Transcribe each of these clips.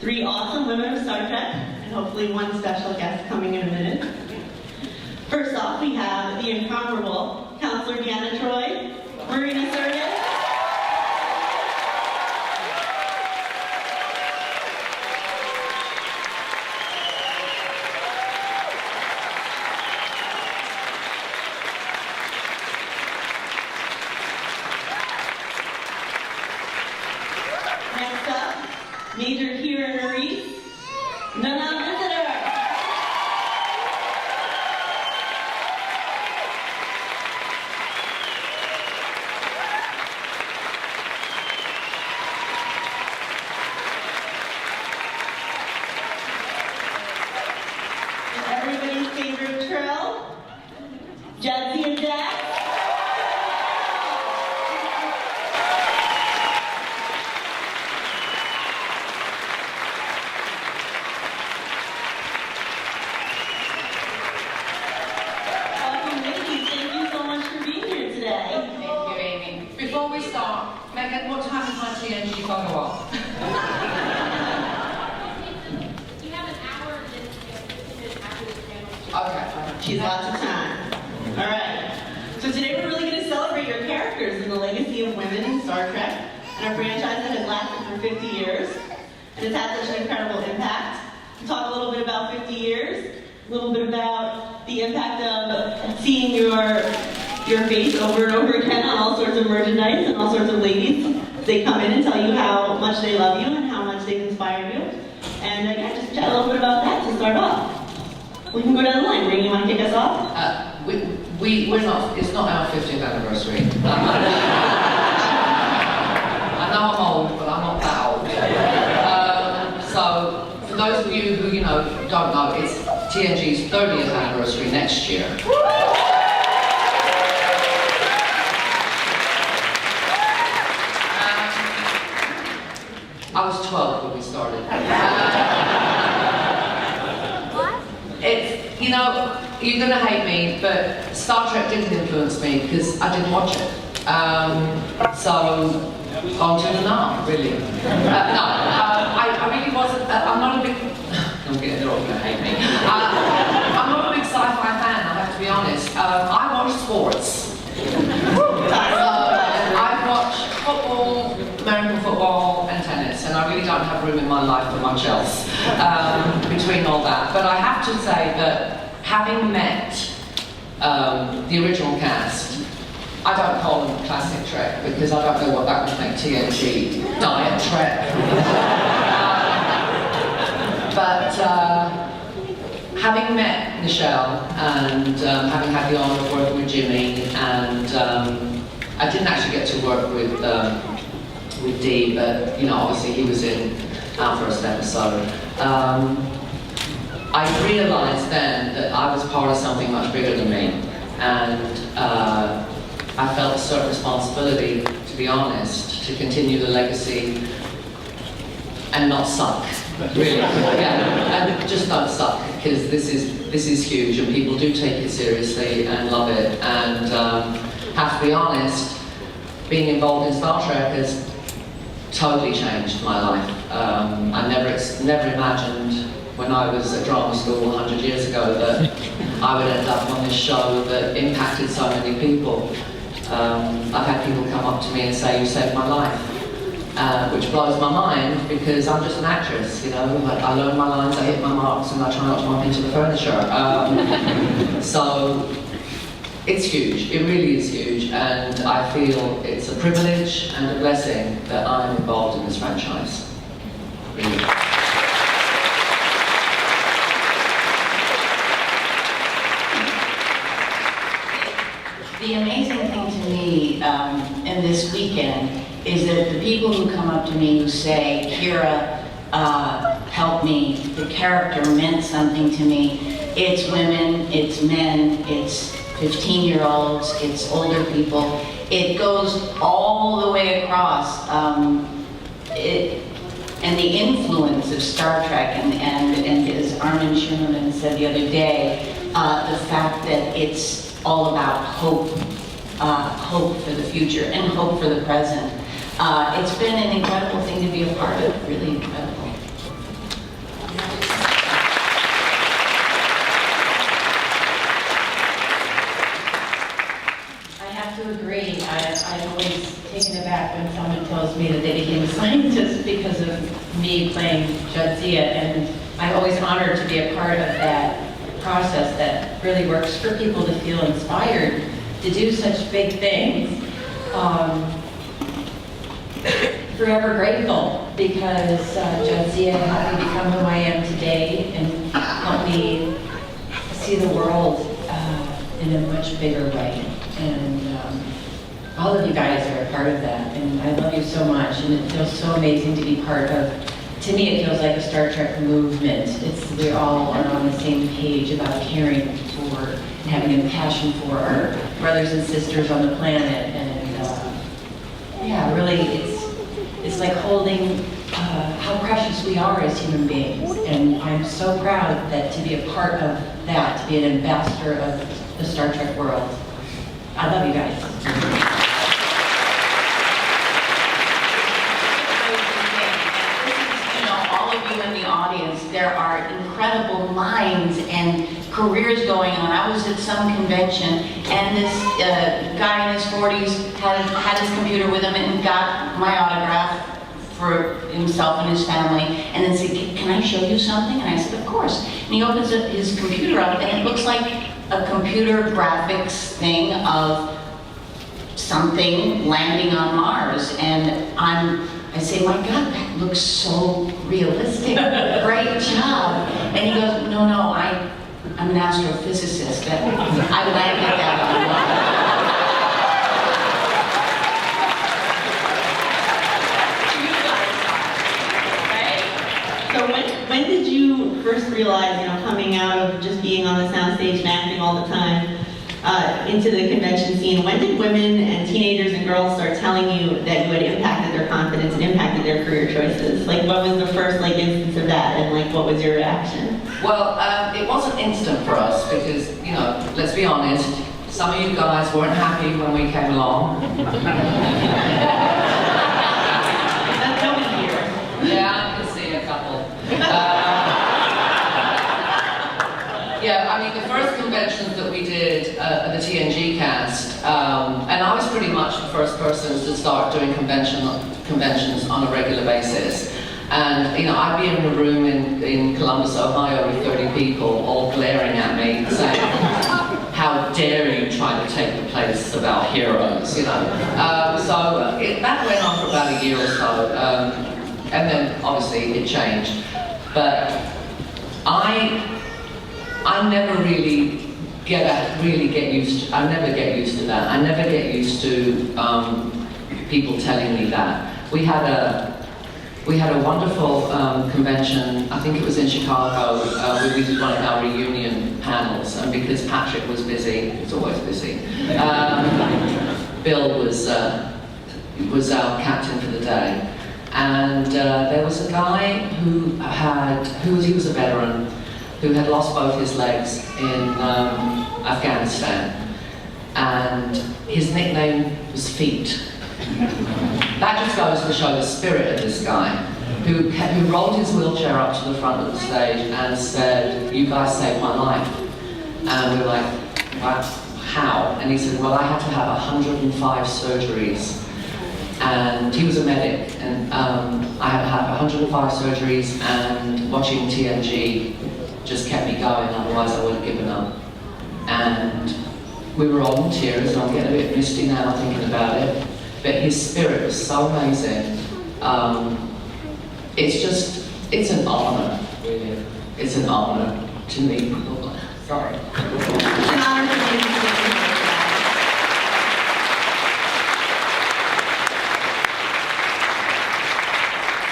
three awesome women of Star Trek, and hopefully one special guest coming in a minute. First off, we have the incomparable Counselor Deanna Troy, Marina Sirtis, next up, Major Kira Nerys, Nana Visitor. Everybody's favorite Trill, Jazzy and Jack. Welcome, ladies. Thank you so much for being here today. Thank you, Amy. Before we start, Megan, what time is my TNG follow-up? You have an hour and then 15 minutes after this panel. Okay. She's lots of time. All right. So today we're really going to celebrate your characters and the legacy of women in Star Trek, and a franchise that has lasted for 50 years, and it's had such an incredible impact. We'll talk a little bit about 50 years, a little bit about the impact of seeing your face over and over again on all sorts of merchandise and all sorts of ladies. They come in and tell you how much they love you and how much they've inspired you. And again, just chat a little bit about that to start off. We can go down the line. Ring, you want to kick us off? We're not, it's not our 50th anniversary. I know I'm old, but I'm not that old. So, for those of you who, don't know, it's TNG's 30th anniversary next year. I was 12 when we started. It's, you're gonna hate me, but Star Trek didn't influence me because I didn't watch it. So, on to the now, really. I really wasn't, I'm not a big, they're all gonna hate me. I'm not a big sci-fi fan, I have to be honest. I watch sports. I watch football, American football, and tennis, and I really don't have room in my life for much else between all that. But I have to say that having met the original cast, I don't call them classic Trek because I don't know what that would make TNG Diet Trek. But having met Michelle and having had the honour of working with Jimmy, and I didn't actually get to work with Dee, but obviously he was in our first episode. I realised then that I was part of something much bigger than me, and I felt a certain responsibility, to be honest, to continue the legacy and not suck. Really, yeah, and just don't suck, because this is huge, and people do take it seriously and love it. And have to be honest, being involved in Star Trek has totally changed my life. I never imagined when I was at drama school 100 years ago that I would end up on this show that impacted so many people. I've had people come up to me and say, "You saved my life." Which blows my mind because I'm just an actress, I learn my lines, I hit my marks, and I try not to bump into the furniture. So it's huge, it really is huge, and I feel it's a privilege and a blessing that I'm involved in this franchise. Really. The amazing thing to me in this weekend is that the people who come up to me who say, "Kira helped me, the character meant something to me," it's women, it's men, it's 15-year-olds, it's older people. It goes all the way across. And the influence of Star Trek, and as Armin Schumann said the other day, the fact that it's all about hope, hope for the future and hope for the present. It's been an incredible thing to be a part of, really incredible. they became a scientist because of me playing Jadzia, and I'm always honored to be a part of that process that really works for people to feel inspired to do such big things. Forever grateful because Jadzia helped me become who I am today and helped me see the world in a much bigger way. And all of you guys are a part of that, and I love you so much, and it feels so amazing to be part of. To me, it feels like a Star Trek movement. We all are on the same page about caring for and having a passion for our brothers and sisters on the planet, and yeah, really, it's like holding how precious we are as human beings, and I'm so proud that to be a part of that, to be an ambassador of the Star Trek world. I love you guys. In the audience, there are incredible minds and careers going on. I was at some convention, and this guy in his 40s had his computer with him and got my autograph for himself and his family, and then said, "Can I show you something?" And I said, "Of course." And he opens his computer up, and it looks like a computer graphics thing of something landing on Mars, and I say, "My God, that looks so realistic. Great job." And he goes, "No, I'm an astrophysicist. I landed that on Mars." So when did you first realize, coming out of just being on the soundstage and acting all the time, into the convention scene, when did women and teenagers and girls start telling you that you had impacted their confidence and impacted their career choices? Like, what was the first instance of that, and what was your reaction? Well, it wasn't instant for us because, let's be honest, some of you guys weren't happy when we came along. That's nobody here. Yeah, I can see a couple. Yeah, I mean, the first conventions that we did at the TNG cast, and I was pretty much the first person to start doing conventions on a regular basis. And, I'd be in a room in Columbus, Ohio with 30 people all glaring at me saying, "How dare you try to take the place of our heroes," So that went on for about a year or so. And then, obviously, it changed. But I never really get used to. I never get used to that. I never get used to people telling me that. We had a wonderful convention. I think it was in Chicago. Where we did one of our reunion panels, and because Patrick was busy, he's always busy. Bill was our captain for the day, and there was a guy who was a veteran, who had lost both his legs in Afghanistan, and his nickname was Feet. That just goes to show the spirit of this guy, who rolled his wheelchair up to the front of the stage and said, "You guys saved my life." And we were like, "What? How?" And he said, "Well, I had to have 105 surgeries." And he was a medic, and I had to have 105 surgeries, and watching TNG just kept me going, otherwise I would have given up. And we were all in tears, and I'm getting a bit misty now thinking about it. But his spirit was so amazing. It's an honor, really. It's an honor to meet people. Sorry. It's an honor to meet you.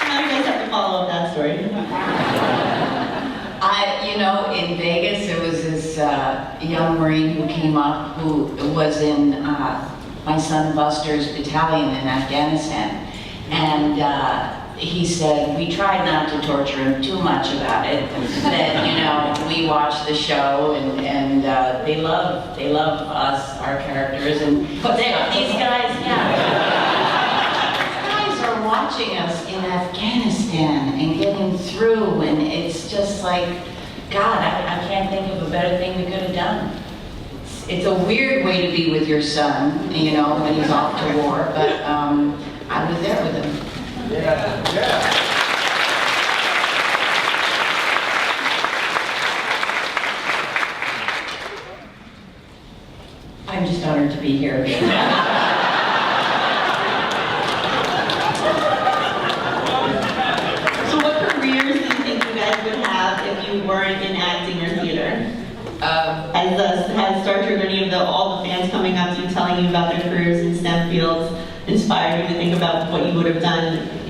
Now you guys have to follow up that story. In Vegas, there was this young Marine who came up who was in my son Buster's battalion in Afghanistan. And he said, we tried not to torture him too much about it. That, we watched the show and they love us, our characters. And these guys, are watching us in Afghanistan and getting through, and it's just like, God, I can't think of a better thing we could have done. It's a weird way to be with your son, when he's off to war, but I was there with him.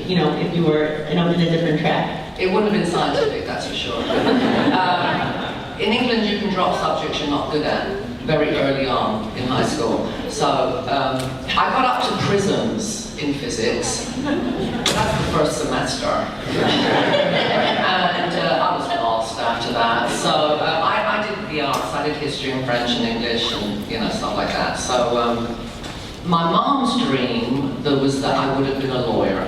you know, if you were in a different track? It wouldn't have been scientific, that's for sure. In England, you can drop subjects you're not good at very early on in high school. So I got up to prisms in physics. That's the first semester. And I was lost after that. So I did the arts. I did history and French and English and, you know, stuff like that. So my mom's dream was that I would have been a lawyer,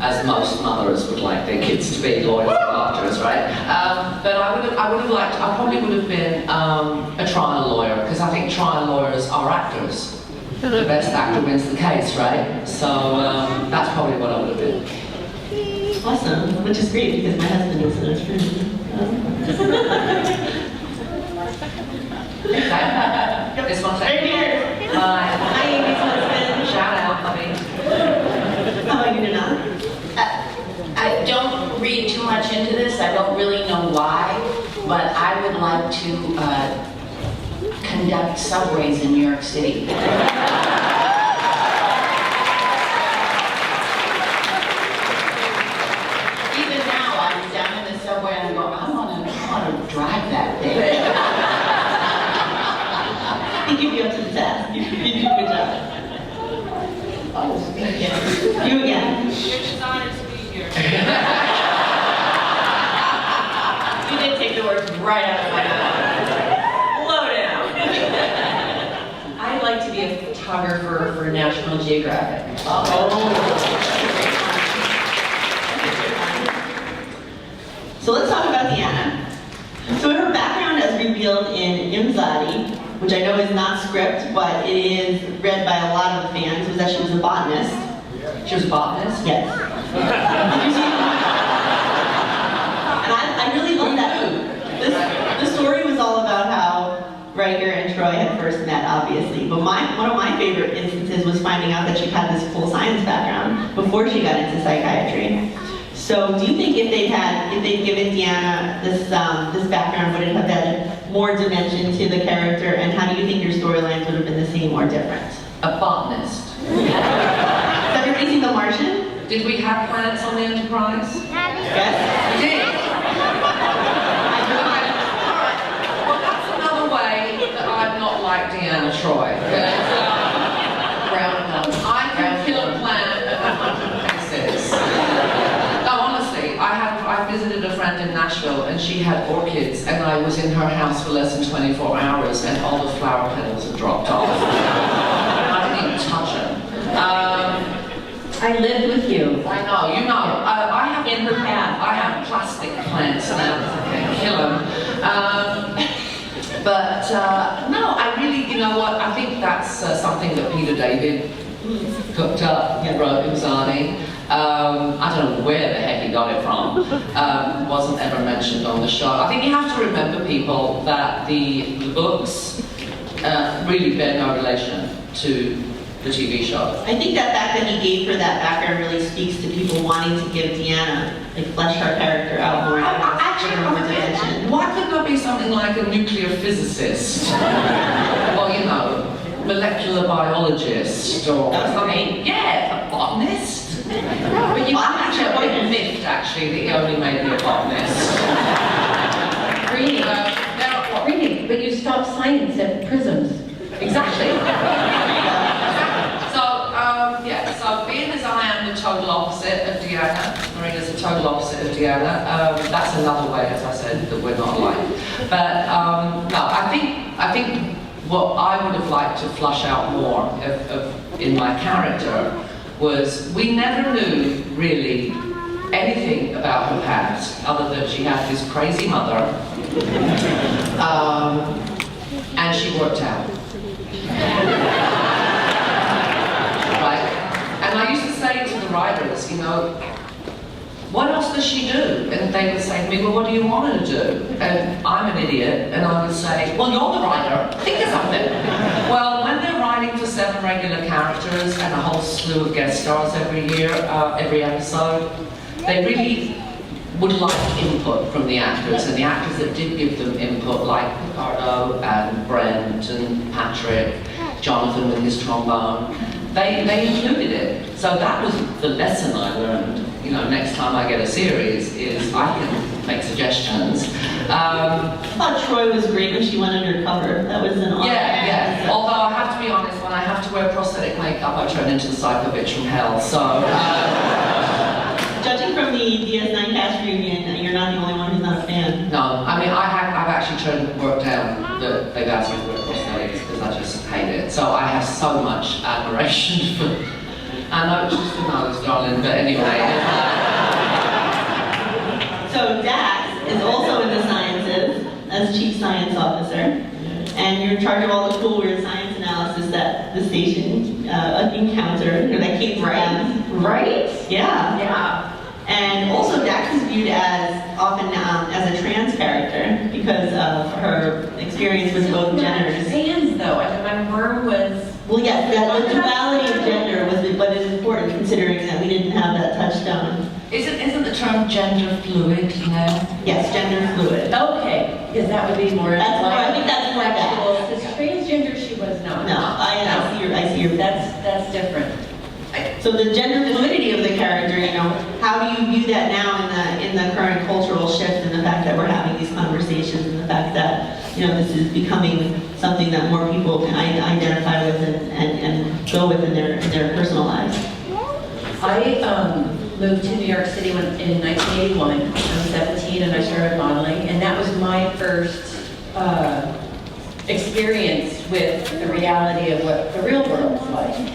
as most mothers would like their kids to be lawyers or doctors, right? But I probably would have been a trial lawyer, because I think trial lawyers are actors. The best actor wins the case, right? So that's probably what I would have been. Awesome, which is great because my husband is an attorney. This one's Right here. Hi. Hi, Amy's husband. Shout out, honey. How about you, Nana? I don't read too much into this. I don't really know why, but I would like to conduct subways in New York City. Even now, I was down in the subway and I go, I want to drive that thing. I think you'd be up to the task. You do a good job. Oh, thank you. You again. You're just honored to be here. You did take the words right out of my mouth. Slow down. I'd like to be a photographer for National Geographic. So let's talk about Deanna. So her background as revealed in Imzadi, which I know is not script, but it is read by a lot of the fans, was that she was a botanist. She was a botanist? Yes. Did you see And I really love that book. The story was all about how Riker and Troy had first met, obviously, but one of my favorite instances was finding out that she had this full science background before she got into psychiatry. So do you think if they'd given Deanna this background, would it have added more dimension to the character, and how do you think your storylines would have been the same or different? A botanist. Has everybody seen The Martian? Did we have planets on the Enterprise? Yes? We did. Well, that's another way that I'm not like Deanna Troy. I can kill a plant at 100 paces. No, honestly, I visited a friend in Nashville and she had orchids and I was in her house for less than 24 hours and all the flower petals had dropped off. I didn't even touch them. I lived with you. I know, you know. I have In her path. I have plastic plants now. I can't kill them. No, I really, you know what? I think that's something that Peter David cooked up, wrote Imzadi. I don't know where the heck he got it from. Wasn't ever mentioned on the show. I think you have to remember, people, that the books really bear no relation to the TV show. I think that fact that he gave her that background really speaks to people wanting to give Deanna, like, flesh her character out more. Actually, more dimension. why couldn't it be something like a nuclear physicist? Or, you know, molecular biologist or something? Yeah, a botanist. But I'm actually a bit miffed, actually, that he only made me a botanist. Really, but you stopped science at prisms. Exactly. So being as I am the total opposite of Deanna, Marina's the total opposite of Deanna, that's another way, as I said, that we're not alike. But no, I think what I would have liked to flush out more in my character was we never knew really anything about her past other than she had this crazy mother and she worked out. Right? And I used to say to the writers, you know, what else does she do? And they would say to me, well, what do you want her to do? And I'm an idiot, and I would say, well, you're the writer, think of something. Well, when they're writing for 7 regular characters and a whole slew of guest stars every year, every episode, they really would like input from the actors, and the actors that did give them input, like Ricardo and Brent and Patrick, Jonathan with his trombone, they included it. So that was the lesson I learned. You know, next time I get a series is I can make suggestions. I thought Troy was great when she went undercover. That was an awesome Yeah. episode. Although I have to be honest, when I have to wear prosthetic makeup, I turn into the psycho bitch from hell. So, Judging from the DS9 cast reunion, you're not the only one who's not a fan. no, I mean, I've actually turned work down that they've asked me to wear prosthetics because I just hate it. So I have so much admiration for. I know it's just a nose, darling, but anyway. So Dax is also in the sciences as chief science officer, and you're in charge of all the cool, weird science analysis that the station encountered, or that came from them. Right? Yeah. Yeah. And also Dax is viewed as often as a trans character because of her experience with both genders. Fans though, I mean, my worm was. Well, yes, the duality of gender was what is important considering that we didn't have that touchstone. Isn't the term gender fluid now? Yes, gender fluid. Okay, because that would be more. That's more- I think that's more sexual. that. Because transgender she was not. No, I see your. That's different. So the gender fluidity of the character, you know, how do you view that now in the current cultural shift and the fact that we're having these conversations and the fact that, you know, this is becoming something that more people can identify with and go with in their personal lives? I moved to New York City in 1981. I was 17 and I started modeling, and that was my first experience with the reality of what the real world is like.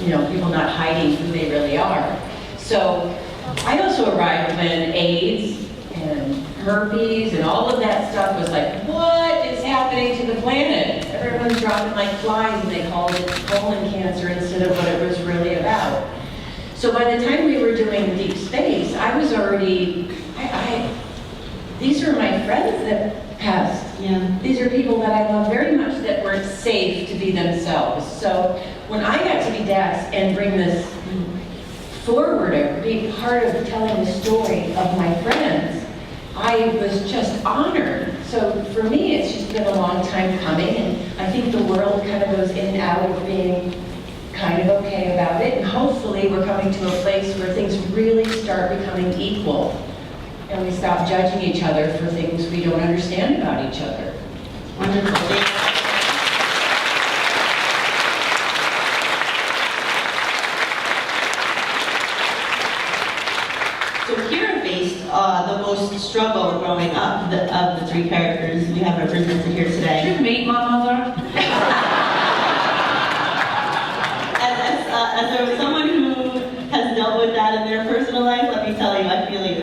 You know, people not hiding who they really are. So I also arrived when AIDS and herpes and all of that stuff was like, what is happening to the planet? Everyone's dropping like flies and they called it colon cancer instead of what it was really about. So by the time we were doing Deep Space, I was already, these are my friends that passed. Yeah. These are people that I love very much that were safe to be themselves. So when I got to be Dax and bring this forward or be part of telling the story of my friends, I was just honored. So for me, it's just been a long time coming, and I think the world kind of goes in and out of being kind of okay about it, and hopefully we're coming to a place where things really start becoming equal, and we stop judging each other for things we don't understand about each other. Wonderful. So Kira faced the most struggle growing up of the three characters we have represented here today. Did you meet my mother? As someone who has dealt with that in their personal life, let me tell you, I feel you.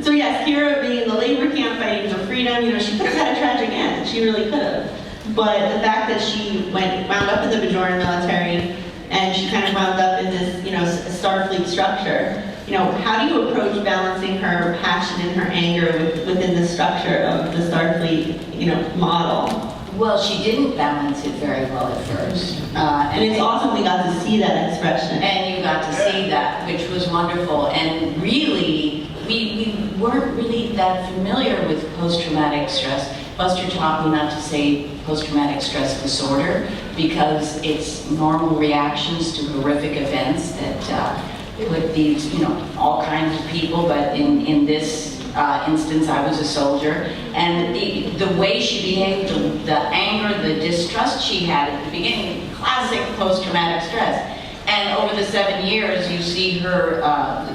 So yes, Kira being in the labor camp fighting for freedom, you know, she could have had a tragic end. She really could have. But the fact that she wound up in the Bajoran military and she kind of wound up in this, you know, Starfleet structure, you know, how do you approach balancing her passion and her anger within the structure of the Starfleet, you know, model? Well, she didn't balance it very well at first. And it's awesome we got to see that expression. And you got to see that, which was wonderful. And really, we weren't really that familiar with post-traumatic stress. Buster taught me not to say post-traumatic stress disorder because it's normal reactions to horrific events that put these, you know, all kinds of people, but in this instance, I was a soldier, and the way she behaved, the anger, the distrust she had at the beginning, classic post-traumatic stress. And over the 7 years, you see her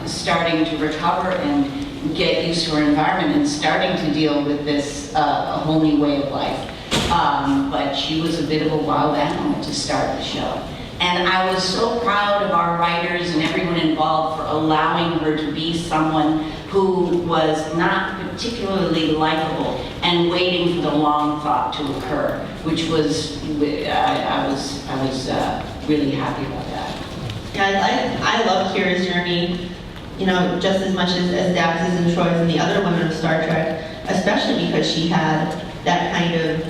starting to recover and get used to her environment and starting to deal with this a whole new way of life. But she was a bit of a wild animal to start the show. And I was so proud of our writers and everyone involved for allowing her to be someone who was not particularly likable and waiting for the long thought to occur, which was, I was really happy about that. Yeah, I love Kira's journey, you know, just as much as Dax's and Troy's and the other women of Star Trek, especially because she had that kind of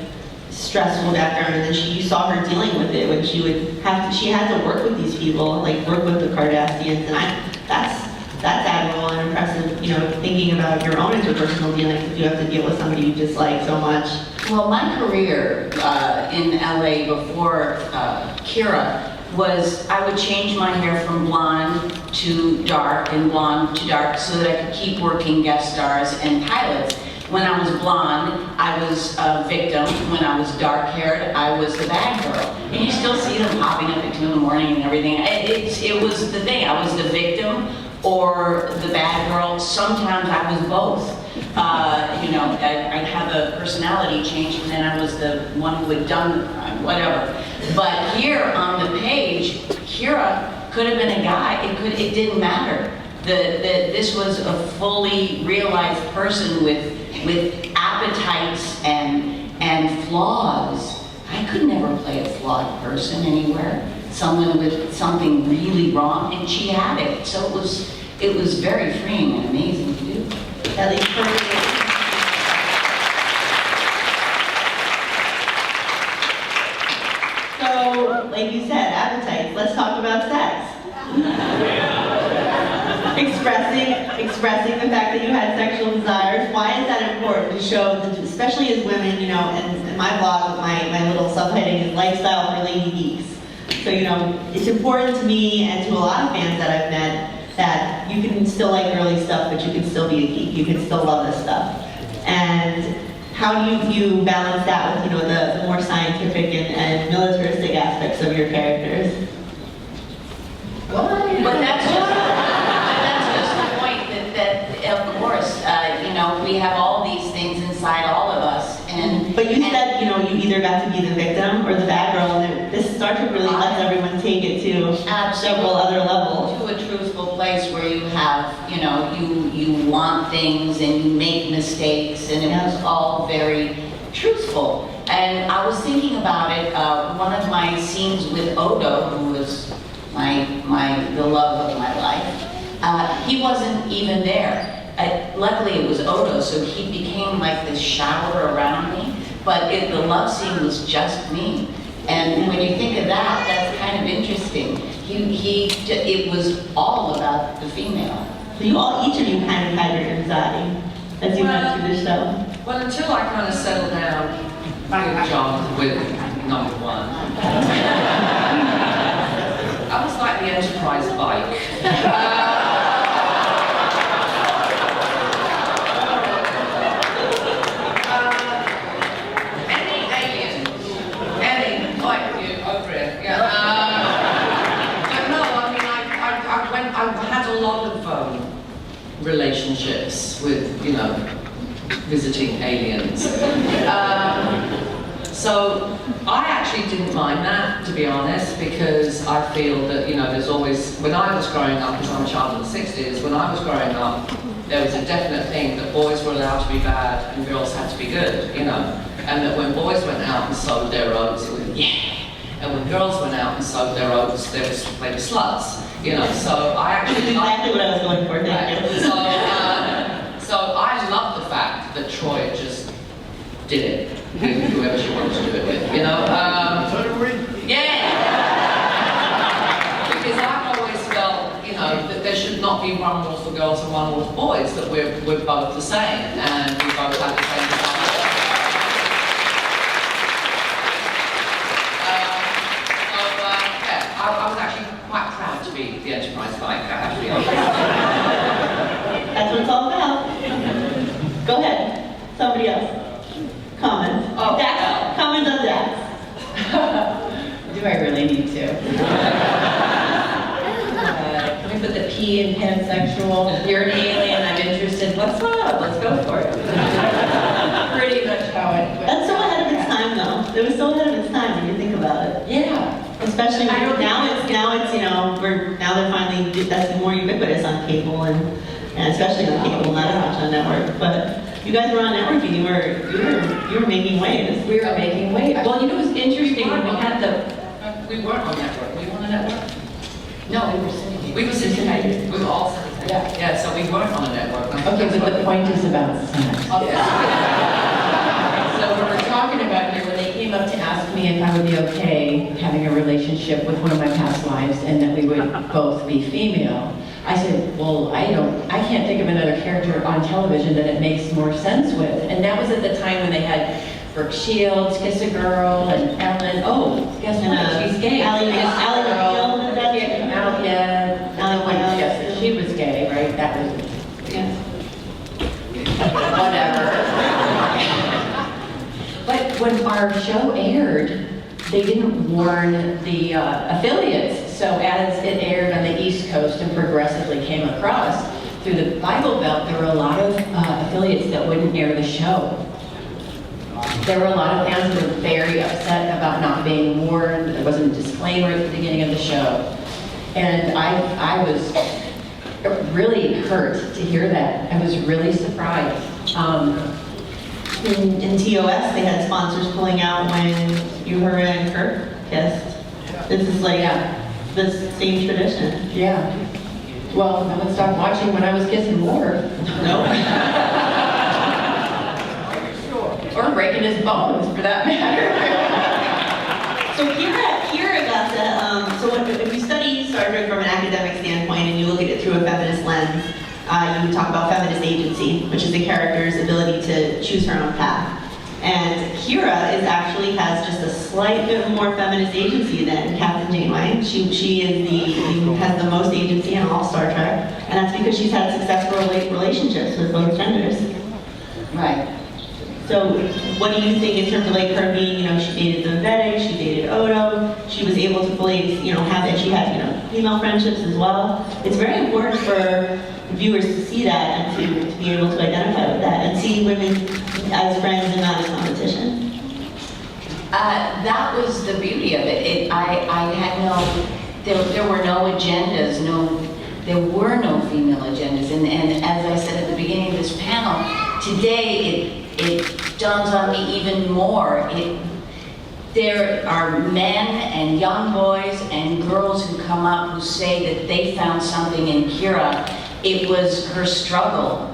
stressful background, and then you saw her dealing with it when she had to work with these people, like work with the Cardassians, and that's admirable and impressive, you know, thinking about your own interpersonal dealings if you have to deal with somebody you dislike so much? Well, my career in LA before Kira was I would change my hair from blonde to dark and blonde to dark so that I could keep working guest stars and pilots. When I was blonde, I was a victim. When I was dark-haired, I was the bad girl. And you still see them popping up at 2 in the morning and everything. It was the thing. I was the victim or the bad girl. Sometimes I was both. You know, I'd have a personality change, and then I was the one who had done the crime, whatever. But here on the page, Kira could have been a guy. It didn't matter. This was a fully realized person with appetites and flaws. I could never play a flawed person anywhere. Someone with something really wrong, and she had it. So it was very freeing and amazing to do. At least for me. So, like you said, appetites. Let's talk about sex. Expressing the fact that you had sexual desires. Why is that important to show, especially as women, you know, and my blog, my little subheading is Lifestyle for Lady Geeks. So, you know, it's important to me and to a lot of fans that I've met that you can still like girly stuff, but you can still be a geek. You can still love this stuff. And how do you balance that with, you know, the more scientific and militaristic aspects of your characters? But that's just the point that of course, you know, we have all these things inside all of us. But you said, you know, you either got to be the victim or the bad girl, and this Star Trek really lets everyone take it to several other levels. To a truthful place where you have, you know, you want things and you make mistakes, and it was all very truthful. And I was thinking about it, one of my scenes with Odo, who was the love of my life, he wasn't even there. Luckily it was Odo, so he became like this shower around me, but the love scene was just me. And when you think of that, that's kind of interesting. It was all about the female. So each of you kind of had your anxiety as you went through the show. Well, until I kind of settled down with John, with number one, I was like the Enterprise bike. I had a lot of relationships with, you know, visiting aliens. So I actually didn't mind that, to be honest, because I feel that, you know, there's always, when I was growing up, because I'm a child of the 60s, when I was growing up, there was a definite thing that boys were allowed to be bad and girls had to be good, you know, and that when boys went out and sowed their oats, it was, yeah. And when girls went out and sowed their oats, they were sluts, you know. So I actually exactly what I was going for. Thank you. So I love the fact that Troy just did it with whoever she wanted to do it with, you know. Yeah. Because I've always felt, you know, that there should not be one rule for girls and one rule for boys. That we're both the same, and we both have the same desire. I was actually quite proud to be the Enterprise bike, I have to be honest. That's what it's all about. Go ahead. Somebody else. Comment. Oh, Dax. Comment on Dax. Do I really need to? Can we put the P in pansexual? You're an alien, I'm interested. What's up? Let's go for it. Pretty much how it went. That's so ahead of its time, though. It was so ahead of its time when you think about it. Yeah. Especially now it's you know now they're finally that's more ubiquitous on cable and especially on cable, not as much on network. But you guys were on network and you were making waves. We were making waves. Well, you know, it was interesting when we had We weren't on network. We were on a network. No, we were syndicated. We were syndicated. We were all syndicated. Yeah. Yeah. So we weren't on a network. Okay, but the point is about sex. So we were talking about here when they came up to ask me if I would be okay having a relationship with one of my past lives and that we would both be female. I said, well, I can't think of another character on television that it makes more sense with. And that was at the time when they had Brooke Shields, Kiss a Girl, and Ellen. Oh, guess what? She's gay. Ally Kiss a McBeal, Girl. is that it? Yeah. Ally McBeal. Yes, she was gay, right? That was Yeah. whatever. But when our show aired, they didn't warn the affiliates. So as it aired on the East Coast and progressively came across through the Bible Belt, there were a lot of affiliates that wouldn't air the show. There were a lot of fans who were very upset about not being warned. There wasn't a disclaimer at the beginning of the show. And I was really hurt to hear that. I was really surprised. In TOS, they had sponsors pulling out when Uhura and Kirk kissed. This is like the same tradition. Yeah. Well, I would stop watching when I was kissing Ward. Nope. Or breaking his bones, for that matter. So Kira got to, if you study Star Trek from an academic standpoint and you look at it through a feminist lens, you would talk about feminist agency, which is the character's ability to choose her own path. And Kira has just a slight bit more feminist agency than Captain Janeway. She has the most agency in all Star Trek, and that's because she's had successful relationships with both genders. Right. So what do you think in terms of like her being, she dated the Vedic, she dated Odo, she was able to play, she had, female friendships as well. It's very important for viewers to see that and to be able to identify with that and see women as friends and not as competition. That was the beauty of it. There were no agendas, there were no female agendas. And as I said at the beginning of this panel, today it dawns on me even more. There are men and young boys and girls who come up who say that they found something in Kira. It was her struggle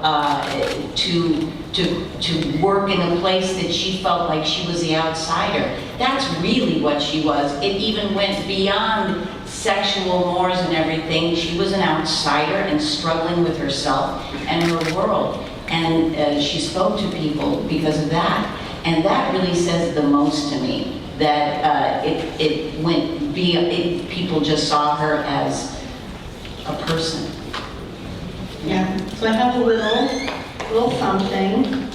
to work in a place that she felt like she was the outsider. That's really what she was. It even went beyond sexual mores and everything. She was an outsider and struggling with herself and her world. And she spoke to people because of that. And that really says the most to me, that it went beyond, people just saw her as a person. Yeah, so I have a little something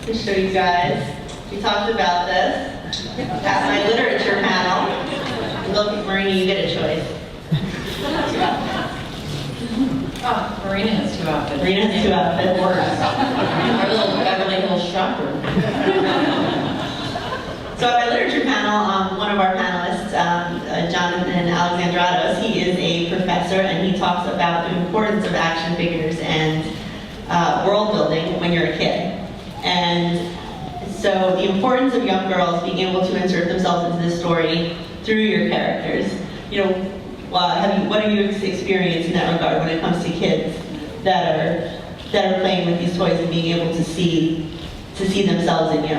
to show you guys. We talked about this at my literature panel. Look, Marina, you get a choice. Oh, Marina has two outfits. Marina has two outfits. Our little Beverly Hills shopper. So at my literature panel, one of our panelists, Jonathan Alexandrados, he is a professor and he talks about the importance of action figures and world building when you're a kid. And so the importance of young girls being able to insert themselves into this story through your characters. What have you experienced in that regard when it comes to kids that are playing with these toys and being able to see themselves in you?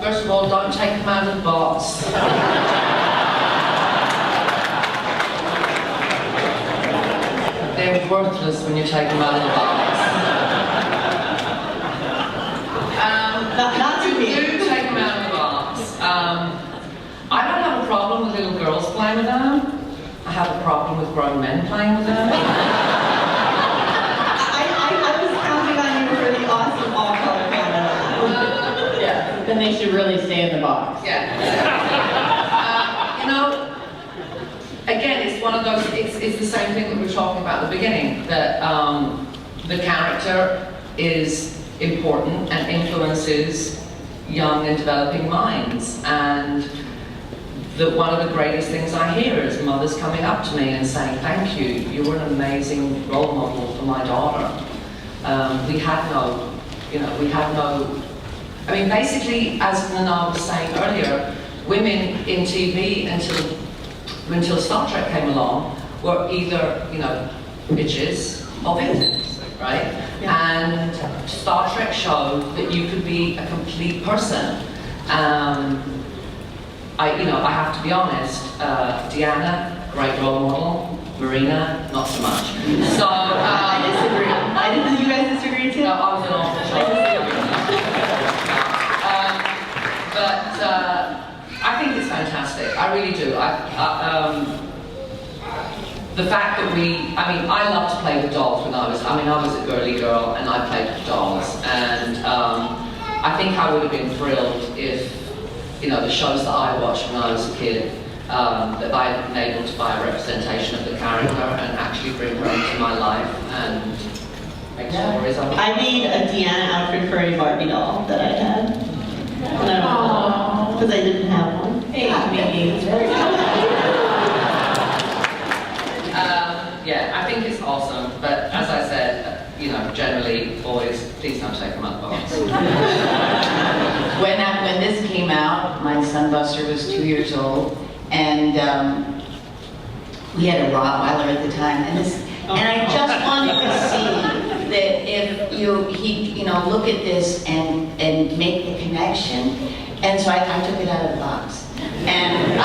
First of all, don't take them out of the box. They're worthless when you take them out of the box. Not to me. Do take them out of the box. I don't have a problem with little girls playing with them. I have a problem with grown men playing with them. I was counting on you for the awesome all-color panel. Yeah, then they should really stay in the box. Yeah. Again, it's one of those, it's the same thing that we were talking about at the beginning, that the character is important and influences young and developing minds. And one of the greatest things I hear is mothers coming up to me and saying, thank you, you were an amazing role model for my daughter. Basically, as Nana was saying earlier, women in TV until Star Trek came along were either, bitches or victims, right? Yeah. And Star Trek showed that you could be a complete person. I have to be honest, Deanna, great role model, Marina, not so much. So, I disagree. You guys disagree too? no, I was an awful child. But I think it's fantastic. I really do. The fact that I loved to play with dolls when I was a girly girl and I played with dolls. And I think I would have been thrilled if, the shows that I watched when I was a kid, that I had been able to buy a representation of the character and actually bring her into my life and make stories of it. I made a Deanna outfit for a Barbie doll that I had. Because I didn't have one. Hey, me. Yeah, I think it's awesome, but as I said, generally, boys, please don't take them up box. When this came out, my son Buster was 2 years old, and we had a Rottweiler at the time, and I just wanted to see that if he look at this and make the connection, and so I took it out of the box, and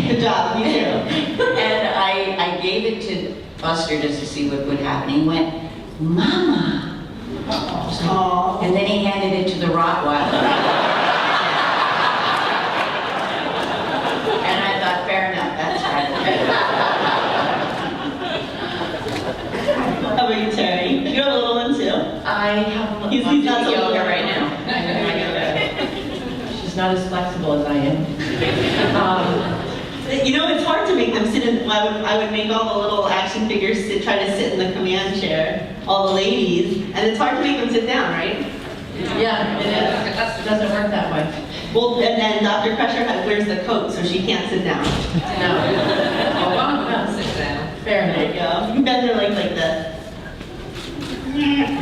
Good job, you too. and I gave it to Buster just to see what would happen. He went, "Mama." Aww. And then he handed it to the Rottweiler. And I thought, fair enough, that's right. How about you, Terry? You have a little one too? I have a He's not so yoga little. right now. She's not as flexible as I am. It's hard to make them sit in. I would make all the little action figures try to sit in the command chair, all the ladies, and it's hard to make them sit down, right? Yeah, it is. It doesn't work that way. Well, and then Dr. Crusher wears the coat, so she can't sit down. No. Oh, well, sit down. Fair There you enough. go. You guys are like this.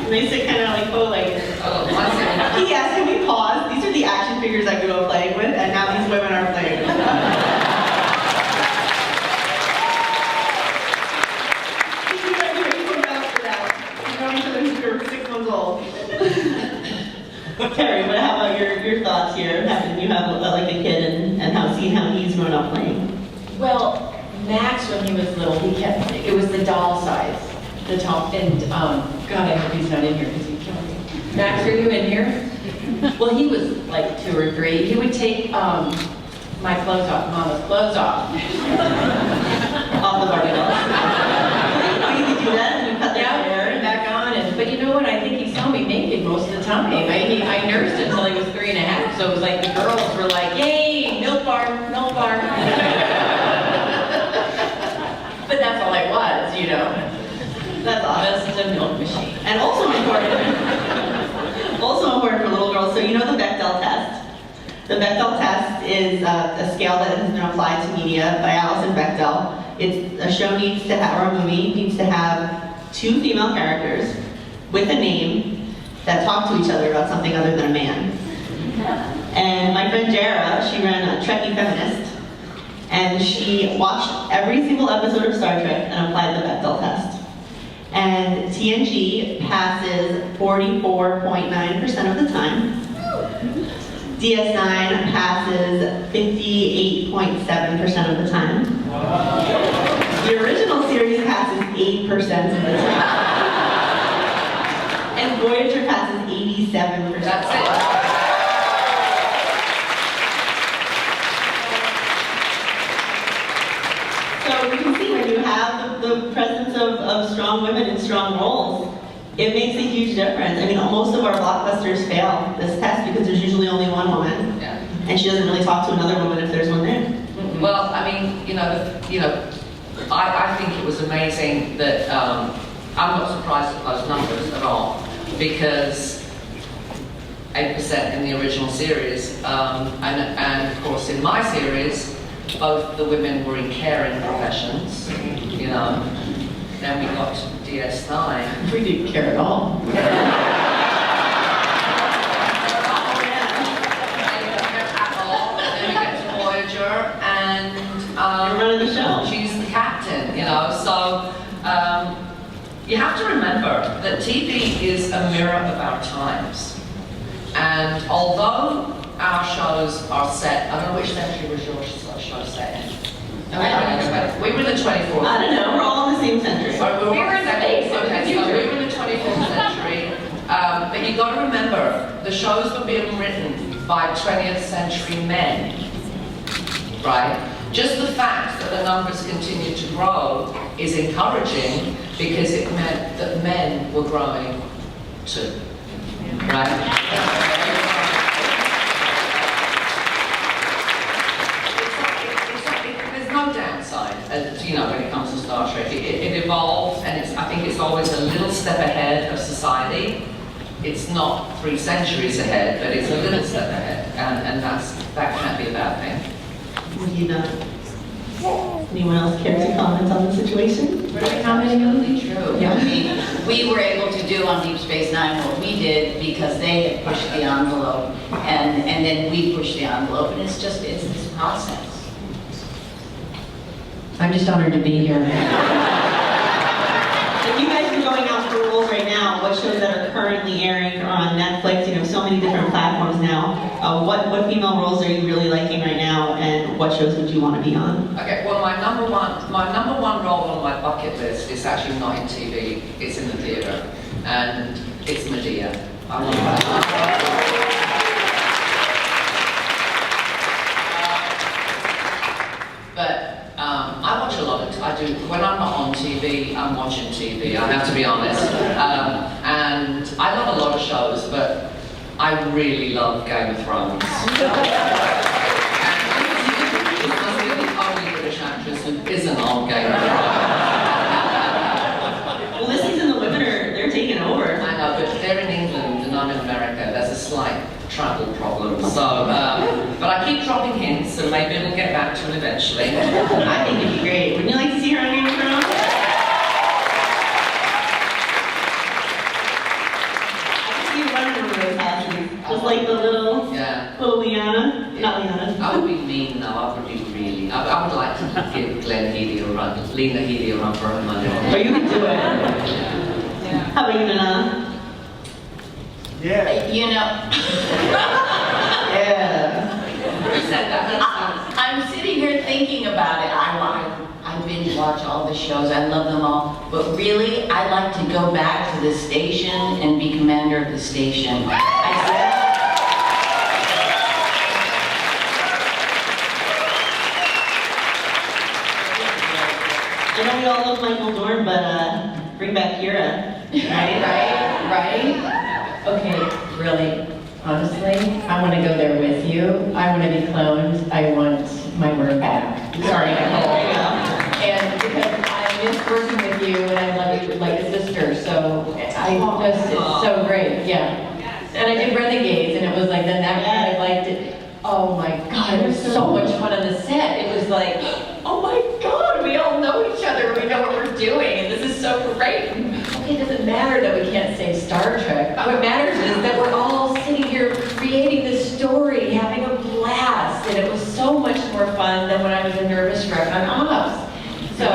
They sit kind of like bow-legged. Oh, one second. P.S. Can we pause? These are the action figures I grew up playing with, and now these women are playing with them. Terry, how about your thoughts here? You have like a kid and how he's grown up playing. Well, Max, when he was little, it was the doll size, the top, and God, I hope he's not in here because he'd kill me. Max, are you in here? Well, he was like 2 or 3. He would take my clothes off, Mama's clothes off. Off the Barbie dolls. You can do that and you cut their hair. And back on, but you know what? I think he saw me naked most of the time. I nursed until he was 3 and a half, so it was like the girls were like, "Yay, milk bar, milk bar." But that's all I was, That's awesome. Just a milk machine. And also important for little girls. So you know the Bechdel test. The Bechdel test is a scale that has been applied to media by Alison Bechdel. A show needs to have, or a movie needs to have 2 female characters with a name that talk to each other about something other than a man. And my friend Jara, she ran a Trekkie Feminist, and she watched every single episode of Star Trek and applied the Bechdel test. And TNG passes 44.9% of the time. DS9 passes 58.7% of the time. The original series passes 8% of the time. And Voyager passes 87%. That's it. So you can see when you have the presence of strong women in strong roles, it makes a huge difference. I mean, most of our blockbusters fail this test because there's usually only one woman, Yeah. and she doesn't really talk to another woman if there's one there. Well, I mean, I think it was amazing that I'm not surprised at those numbers at all, because 8% in the original series, and of course in my series, both the women were in caring professions, Then we got to DS9. We didn't care at all. Then we get to Voyager, and You're running the show. she's the captain, So you have to remember that TV is a mirror of our times. And although our shows are set, I don't know which century was your show set in. We were in the 24th. I don't know, we're all in the same century. So we were in the the shows were being written by 20th century men, right? Just the fact that the numbers continued to grow is encouraging because it meant that men were growing too, right? There's no downside, you know, when it comes to Star Trek. It evolves, and I think it's always a little step ahead of society. It's not 3 centuries ahead, but it's a little step ahead, and that can't be a bad thing. You know. Anyone else care to comment on the situation? Absolutely true. I mean, we were able to do on Deep Space Nine what we did because they had pushed the envelope, and then we pushed the envelope, and it's this process. I'm just honored to be here. If you guys are going out for roles right now, what shows that are currently airing on Netflix, you know, so many different platforms now, what female roles are you really liking right now, and what shows would you want to be on? Okay, well, my number one role on my bucket list is actually not in TV, it's in the theatre, and it's Medea. I want that. I watch a lot of, I do, when I'm not on TV, I'm watching TV, I have to be honest. And I love a lot of shows, but I really love Game of Thrones. And I'm the only British actress who isn't on Game of Thrones. Well, this season the women they're taking over. I know, but they're in England and I'm in America. There's a slight travel problem. So, but I keep dropping hints, so maybe we'll get back to it eventually. I think it'd be great. Wouldn't you like to see her on Game of Thrones? I can see you running over those houses, just like the little Liana. Not Liana. I would be mean though. I would be really. I would like to give Lena Headey a run for her money. Oh, you can do it. How about you, Nana? Yeah. You know. Yeah. Who said that? I'm sitting here thinking about it. I binge watch all the shows. I love them all. But really, I like to go back to the station and be commander of the station. I know we all love Michael Dorn, but bring back Kira. Right? Okay, really, honestly, I want to go there with you. I want to be cloned. I want my word back. Sorry, Nicole. And because I miss working with you, and I love you like a sister, so it's so great, yeah. And I did Renegades, and it was like, then that kind of like, oh my God, it was so much fun on the set. It was like, oh my God, we all know each other, we know what we're doing, and this is so great. Okay, it doesn't matter that we can't say Star Trek. What matters is that we're all sitting here creating this story, having a blast, and it was so much more fun than when I was a nervous wreck on Ops. So,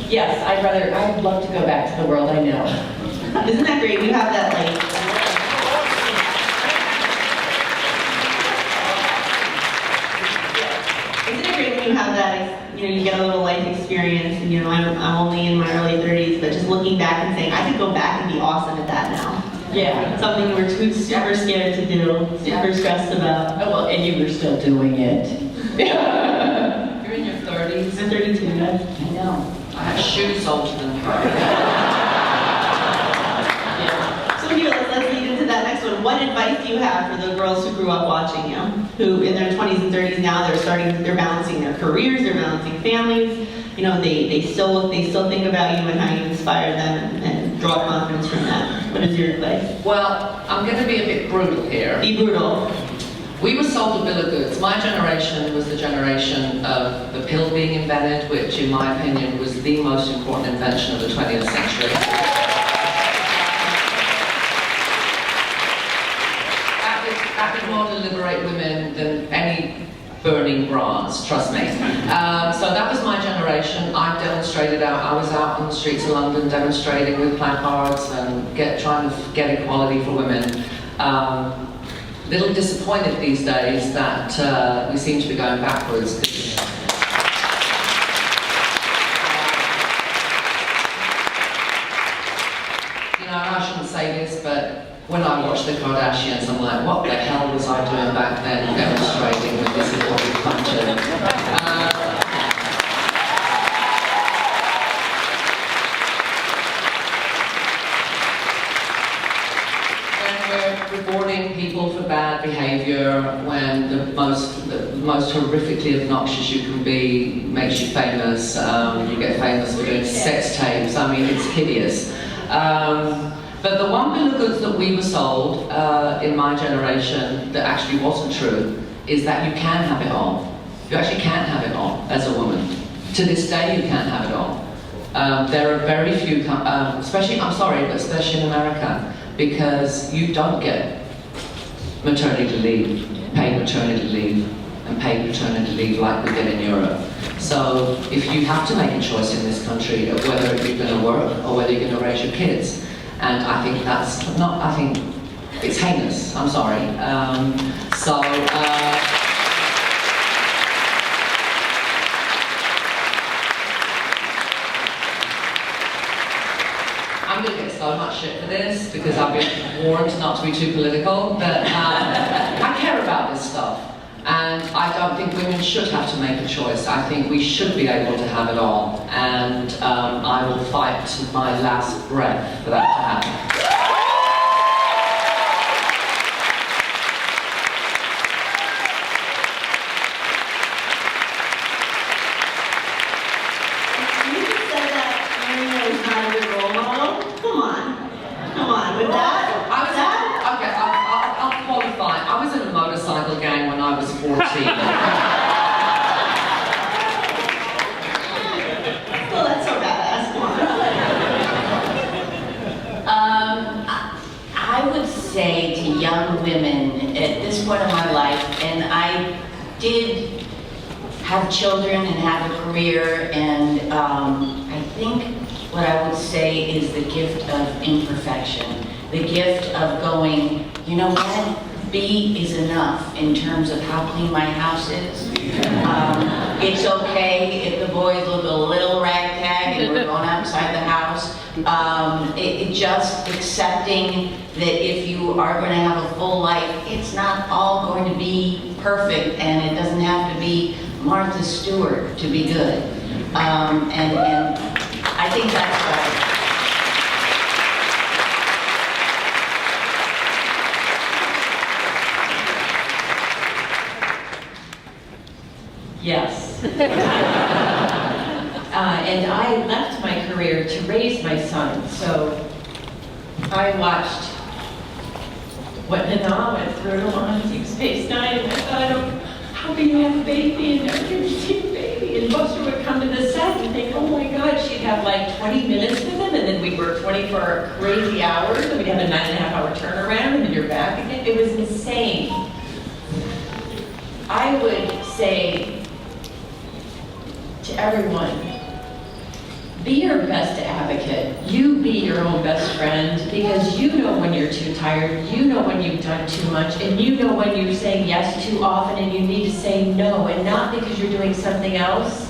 yes, I'd love to go back to the world I know. Isn't that great? You have that like. Isn't it great when you have that, you know, you get a little life experience, and you know, I'm only in my early 30s, but just looking back and saying, I could go back and be awesome at that now. Yeah. Something you were super scared to do, super stressed about. Oh, well, and you were still doing it. You're in your 30s. I'm 32, guys. I know. I have shoes older than her. So here, let's lead into that next one. What advice do you have for the girls who grew up watching you, who in their 20s and 30s now they're balancing their careers, they're balancing families, you know, they still think about you and how you inspire them and draw confidence from that. What is your advice? Well, I'm going to be a bit brutal here. Be brutal. We were sold a bill of goods. My generation was the generation of the pill being invented, which in my opinion was the most important invention of the 20th century. That did more to liberate women than any burning bras, trust me. So that was my generation. I demonstrated out. I was out on the streets of London demonstrating with placards and trying to get equality for women. Little disappointed these days that we seem to be going backwards. You know, I shouldn't say this, but when I watch the Kardashians, I'm like, what the hell was I doing back then demonstrating that this is what we come to? Rewarding people for bad behaviour when the most horrifically obnoxious you can be makes you famous. You get famous for doing sex tapes. I mean, it's hideous. But the one bill of goods that we were sold in my generation that actually wasn't true is that you can have it all. You actually can have it all as a woman. To this day, you can have it all. There are very few, especially in America, because you don't get maternity leave, paid maternity leave, and paid maternity leave like we get in Europe. So if you have to make a choice in this country of whether you're going to work or whether you're going to raise your kids, and I think I think it's heinous, I'm sorry. I'm going to get so much shit for this because I've been warned not to be too political, but I care about this stuff. And I don't think women should have to make a choice. I think we should be able to have it all. And I will fight to my last breath for that to happen. Gang when I was 14. Well, that's so badass. I would say to young women at this point in my life, and I did have children and have a career, and I think what I would say is the gift of imperfection, the gift of going, you know what? B is enough in terms of how clean my house is. It's okay if the boys look a little ragtag and we're going outside the house. It just accepting that if you are going to have a full life, it's not all going to be perfect, and it doesn't have to be Martha Stewart to be good. And I think that's right. Yes. And I left my career to raise my son, so I watched what Nana went through on Deep Space Nine, and I thought, how can you have a baby and never get to see a baby? And Buster would come to the set and think, oh my God, she'd have like 20 minutes with him, and then we'd work 24 crazy hours, and we'd have a 9.5-hour turnaround, and then you're back again. It was insane. I would say to everyone, be your best advocate. You be your own best friend, because you know when you're too tired, you know when you've done too much, and you know when you're saying yes too often and you need to say no, and not because you're doing something else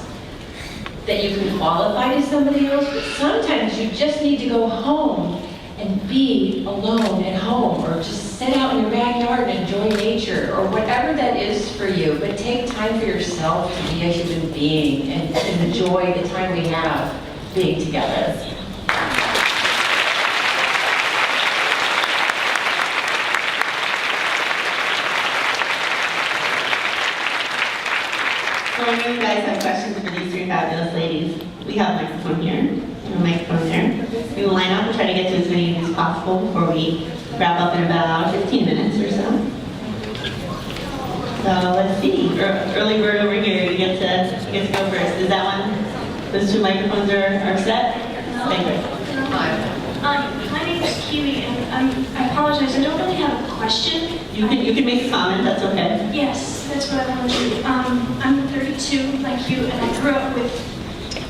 that you can qualify to somebody else, but sometimes you just need to go home and be alone at home, or just sit out in your backyard and enjoy nature, or whatever that is for you. But take time for yourself to be a human being and enjoy the time we have being together. So I know you guys have questions for these three fabulous ladies. We have a microphone here and a microphone there. We will line up and try to get to as many of you as possible before we wrap up in about 15 minutes or so. So let's see. Early bird over here, you get to go first. Is that one? Those two microphones are set? Thank you. My name is Kiwi, and I apologize. I don't really have a question. You can make a comment. That's okay. Yes, that's what I want to do. I'm 32, like you, and I grew up with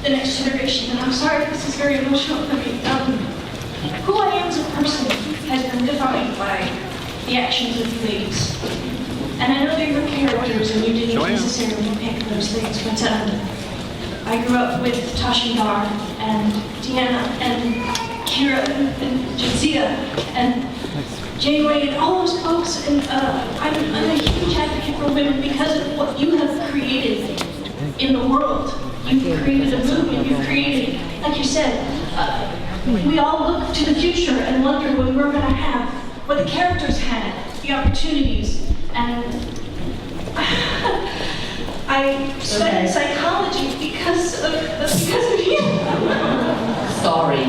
the next generation, and I'm sorry if this is very emotional for me. Who I am as a person has been defined by the actions of the ladies. And I know they're your characters, and you didn't necessarily pick those things, but I grew up with Tasha Yar and Deanna and Kira and Jadzia, and Janeway and all those folks, and I'm a huge advocate for women because of what you have created in the world. You've created a movement, you've created, like you said, we all look to the future and wonder when we're going to have what the characters had, the opportunities, and I studied psychology because of you. Sorry.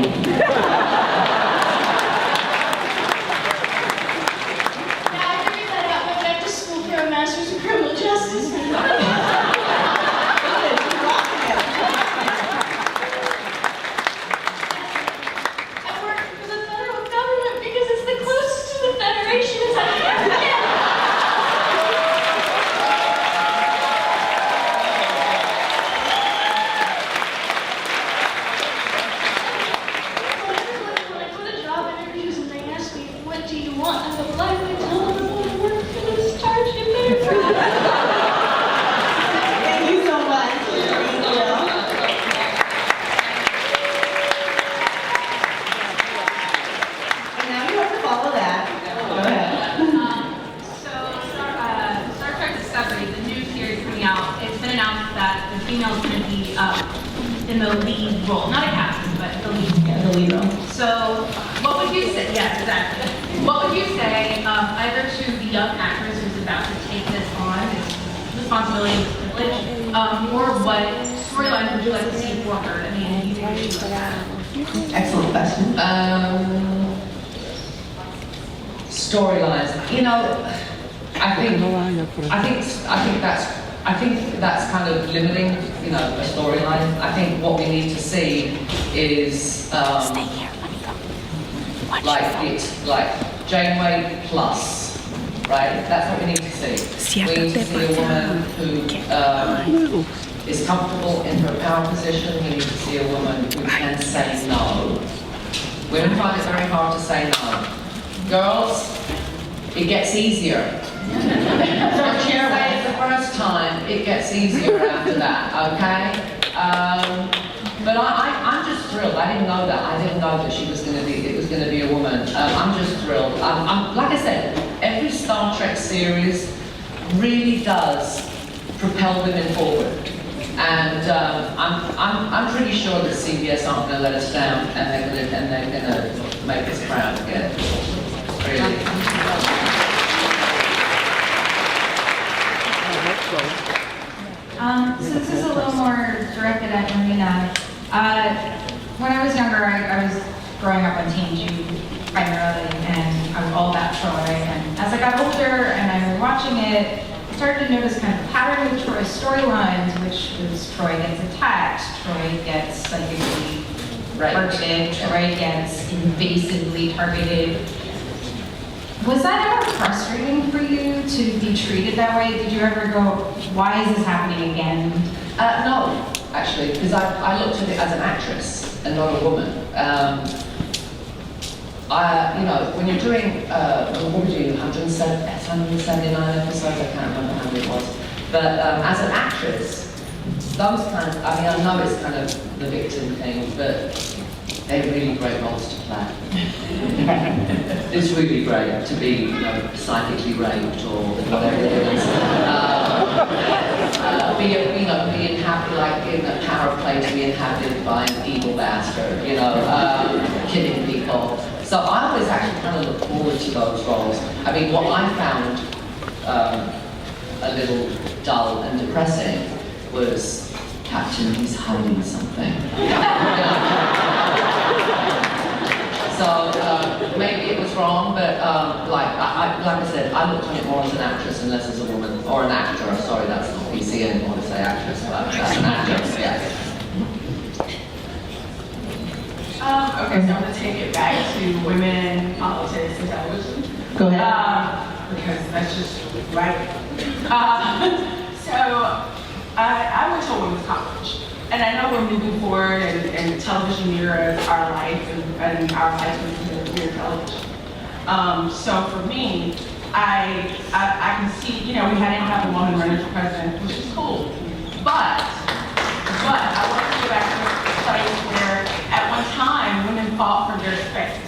I figured that out, went back to school for a master's in criminal justice. I work for the federal government because it's the closest to the Federation as I can get. When I go to job interviews and they ask me, what do you want? I go, well, I would tell them I want to work for the Sergeant Major. Thank you so much. Thank you. And now you have to follow that. Go ahead. Star Trek Discovery, the new series coming out, it's been announced that the female is going to be in the lead role, not a captain, but the lead. Yeah, the lead role. So, what would you say? Yes, exactly. What would you say either to the young actress who's about to take this on, this responsibility, this privilege, or what storyline would you like to see for her? I mean, you think she would. Excellent question. Storylines. You know, I think that's kind of limiting, you know, a storyline. I think what we need to see is like Janeway plus, right? That's what we need to see. We need to see a woman who is comfortable in her power position. We need to see a woman who can say no. Women find it very hard to say no. Girls, it gets easier. Don't you say it the first time, it gets easier after that, okay? But I'm just thrilled. I didn't know that. I didn't know that it was going to be a woman. I'm just thrilled. Like I said, every Star Trek series really does propel women forward. And I'm pretty sure that CBS aren't going to let us down, and they're going to make us proud again. Really. So this is a little more directed at Marina. When I was younger, I was growing up on Team G primarily, and I was all about Troy. And as I got older and I was watching it, I started to notice kind of a pattern with Troy's storylines, which was Troy gets attacked, Troy gets psychically targeted, Troy gets invasively targeted. Was that ever frustrating for you to be treated that way? Did you ever go, why is this happening again? No, actually, because I looked at it as an actress and not a woman. You know, when you're doing, what would you, 179 episodes? I can't remember how many it was. But as an actress, those kinds, I mean, I know it's kind of the victim thing, but they're really great roles to play. It's really great to be, you know, psychically raped or whatever it is. Being happy, like in a power play, to be inhabited by an evil bastard, you know, killing people. So I always actually kind of look forward to those roles. I mean, what I found a little dull and depressing was Captain, he's hiding something. So maybe it was wrong, but like I said, I looked on it more as an actress and less as a woman, or an actor. Sorry, that's not PC anymore to say actress, but that's an actress, yeah. Okay, so I'm going to take it back to women, politics, and television. Go ahead. Because that's just right. I went to a women's college. And I know we're moving forward, and television mirrors our life, and our life mirror television. So for me, I can see, you know, we hadn't have a woman running for president, which is cool. But I want to go back to this place where at one time women fought for their space.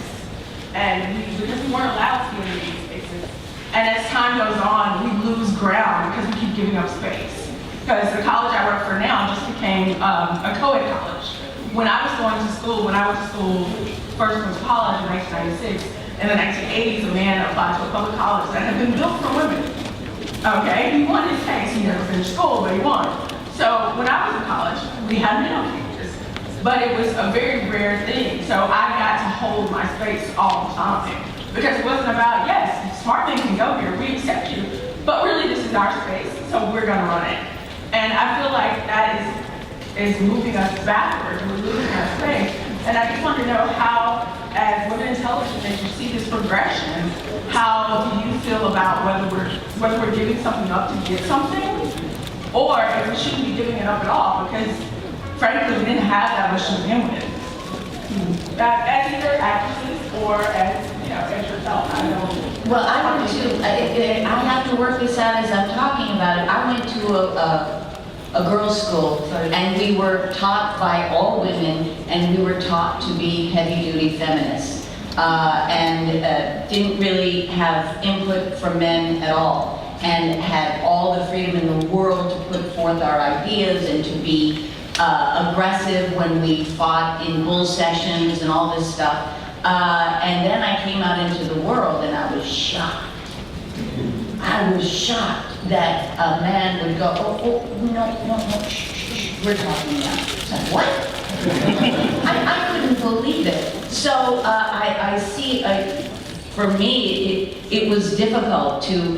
because we weren't allowed to be in these spaces. And as time goes on, we lose ground because we keep giving up space. Because the college I work for now just became a co-ed college. When I was going to school, when I went to school, first went to college in 1996, in the 1980s, a man applied to a public college that had been built for women. Okay, he won his case. He never finished school, but he won. So when I was in college, we had male cages, but it was a very rare thing. So I got to hold my space all the time because it wasn't about, yes, smart men can go here, we accept you, but really this is our space, so we're gonna run it. And I feel like that is moving us backwards. We're losing our space. And I just want to know how, as women in television, as you see this progression, how do you feel about whether we're giving something up to get something, or if we shouldn't be giving it up at all, because frankly, we didn't have that much to begin with. As either actresses or as yourself, I don't. Well, I went to, I have to work this out as I'm talking about it. I went to a girls' school, and we were taught by all women, and we were taught to be heavy-duty feminists, and didn't really have input from men at all, and had all the freedom in the world to put forth our ideas and to be aggressive when we fought in bull sessions and all this stuff. And then I came out into the world, and I was shocked. I was shocked that a man would go, no, shh, we're talking now. So what? I couldn't believe it. So I see, for me, it was difficult to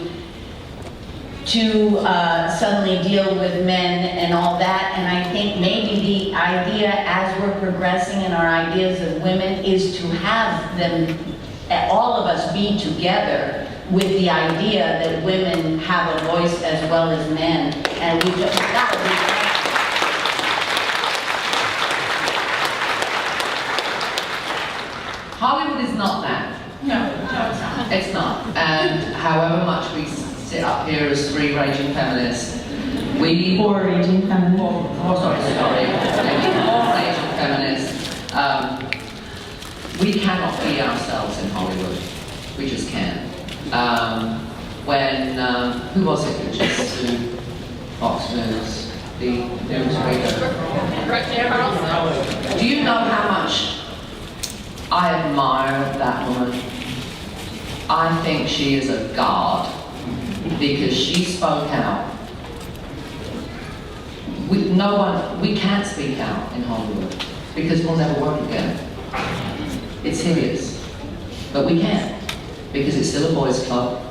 suddenly deal with men and all that, and I think maybe the idea as we're progressing in our ideas of women is to have them, all of us, be together with the idea that women have a voice as well as men, and we've got to be. Hollywood is not that. No, it's not. It's not. And however much we sit up here as three raging feminists, we... Four raging feminists. Sorry. Maybe four raging feminists. We cannot be ourselves in Hollywood. We just can't. Who was it who just sued Fox News, the news reader? Do you know how much I admire that woman? I think she is a god because she spoke out. We can't speak out in Hollywood because we'll never work again. It's hideous, but we can't because it's still a boys' club,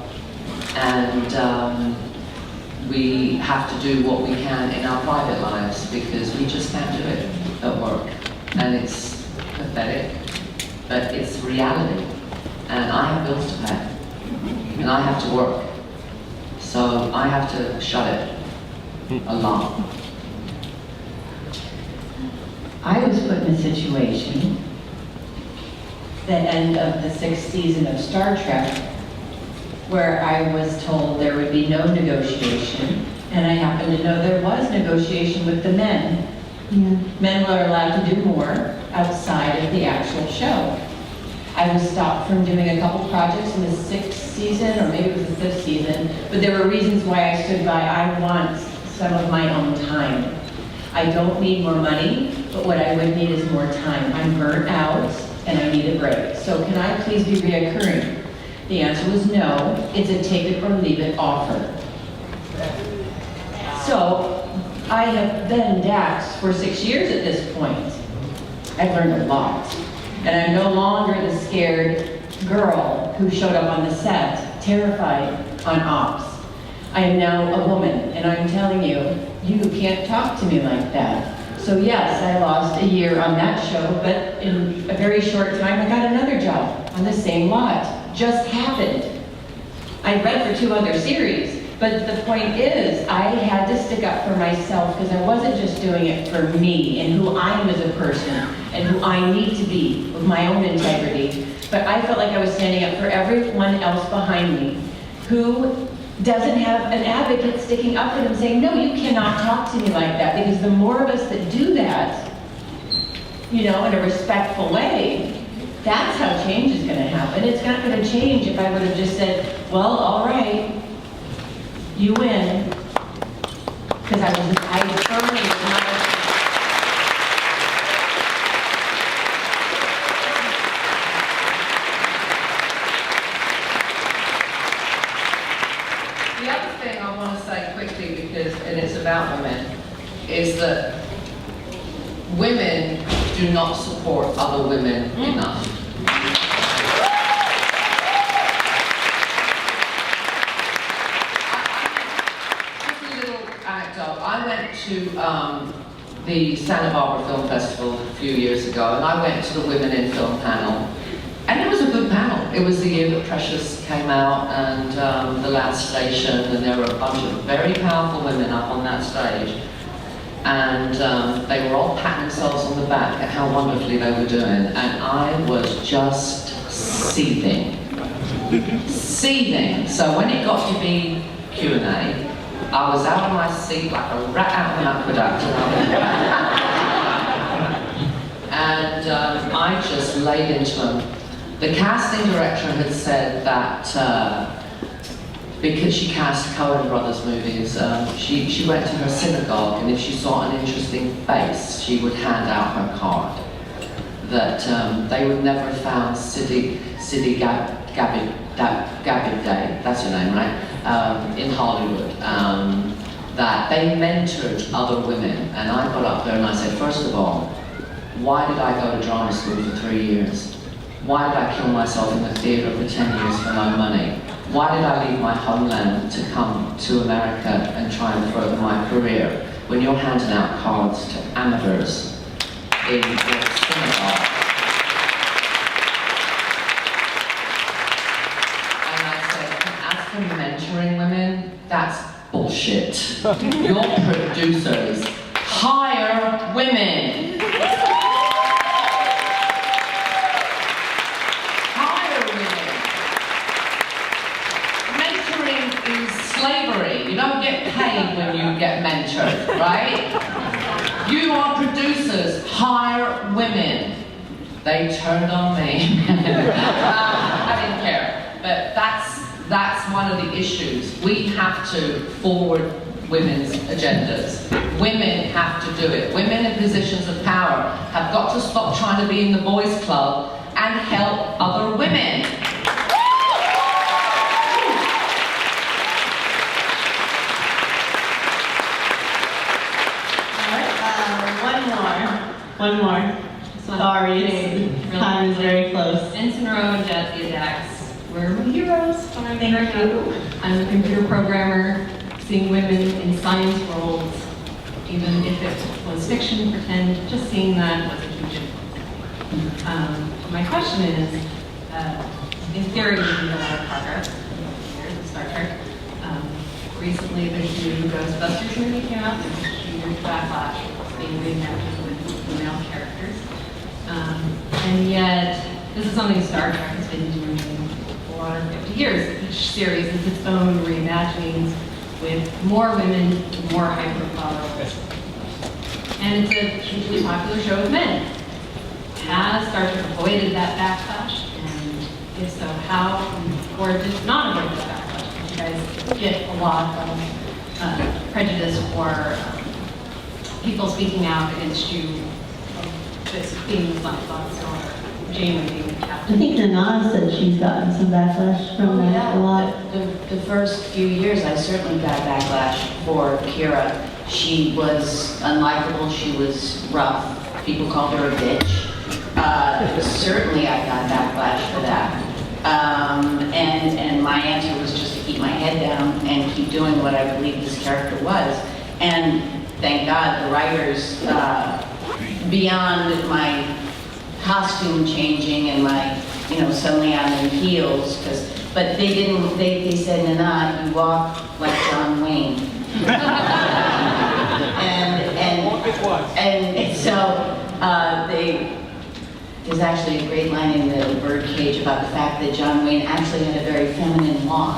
and we have to do what we can in our private lives because we just can't do it at work, and it's pathetic, but it's reality, and I have bills to pay, and I have to work, so I have to shut it a lot. I was put in a situation, the end of the 6th season of Star Trek, where I was told there would be no negotiation, and I happened to know there was negotiation with the men. Yeah. Men were allowed to do more outside of the actual show. I was stopped from doing a couple projects in the 6th season, or maybe it was the 5th season, but there were reasons why I stood by. I want some of my own time. I don't need more money, but what I would need is more time. I'm burnt out, and I need a break. So can I please be reoccurring? The answer was no. It's a take it or leave it offer. So I have been Dax for 6 years at this point. I've learned a lot. And I'm no longer the scared girl who showed up on the set, terrified on ops. I am now a woman, and I'm telling you, you can't talk to me like that. So yes, I lost a year on that show, but in a very short time, I got another job on the same lot. Just happened. I read for 2 other series, but the point is, I had to stick up for myself because I wasn't just doing it for me and who I am as a person and who I need to be with my own integrity, but I felt like I was standing up for everyone else behind me who doesn't have an advocate sticking up for them saying, no, you cannot talk to me like that, because the more of us that do that, in a respectful way, That's how change is going to happen. It's not going to change if I would have just said, well, all right, you win. Because I firmly was not. The other thing I want to say quickly, because, and it's about women, is that women do not support other women enough. Just a little anecdote. I went to the Santa Barbara Film Festival a few years ago, and I went to the Women in Film panel. And it was a good panel. It was the year that Precious came out, and The Last Station, and there were a bunch of very powerful women up on that stage. And they were all patting themselves on the back at how wonderfully they were doing. And I was just seething. Seething. So when it got to be Q&A, I was out of my seat like a rat out of an aqueduct. And I just laid into them. The casting director had said that because she cast Coen Brothers movies, she went to her synagogue, and if she saw an interesting face, she would hand out her card. That they would never have found Sidi Gabby Day, that's her name, right? In Hollywood. That they mentored other women, and I got up there and I said, first of all, why did I go to drama school for 3 years? Why did I kill myself in the theatre for 10 years for no money? Why did I leave my homeland to come to America and try and further my career when you're handing out cards to amateurs in your synagogue? And I said, as for mentoring women, that's bullshit. Your producers hire women. Slavery. You don't get paid when you get mentored, right? You are producers. Hire women. They turned on me. I didn't care. But that's one of the issues. We have to forward women's agendas. Women have to do it. Women in positions of power have got to stop trying to be in the boys' club and help other women. One more. Sorry, time is very close. Ensign Rowe and Jadzia Dax were my heroes when I was growing up. I'm a computer programmer, seeing women in science roles, even if it was fiction, pretend, just seeing that was a huge influence. My question is, in theory, we made a lot of progress in the Star Trek. Recently, the new Ghostbusters movie came out, there's a huge backlash being reimagined with female characters. And yet, this is something Star Trek has been doing for 450 years. Each series is its own reimaginings with more women, more high-profile roles. And it's a hugely popular show with men. Has Star Trek avoided that backlash? And if so, how? Or did not avoid that backlash? You guys get a lot of prejudice or people speaking out against you, this being Islamic thoughts or Jane being the I captain. think Nana said she's gotten some backlash from that a lot. The first few years, I certainly got backlash for Kira. She was unlikable, she was rough. People called her a bitch. Certainly I got backlash for that. And my answer was just to keep my head down and keep doing what I believed this character was. And thank God the writers, beyond my costume changing and my, suddenly I'm in heels, but they said, Nana, you walk like John Wayne. and so there's actually a great line in the Birdcage about the fact that John Wayne actually had a very feminine walk.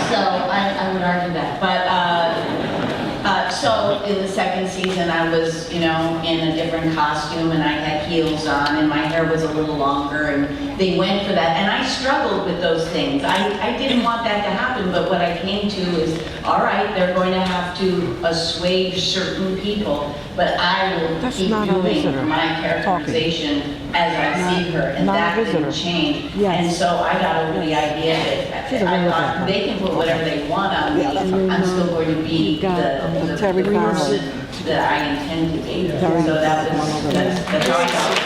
So I would argue that. But so in the second season I was, you know, in a different costume and I had heels on and my hair was a little longer and they went for that. And I struggled with those things. I didn't want that to happen, but what I came to is, all right, they're going to have to assuage certain people, but I will keep doing my characterization as I see her, and that didn't change. And so I got over the idea that I thought they can put whatever they want on me. I'm still going to be the Terry Farrell. person that I intend to be. So that's how I got it.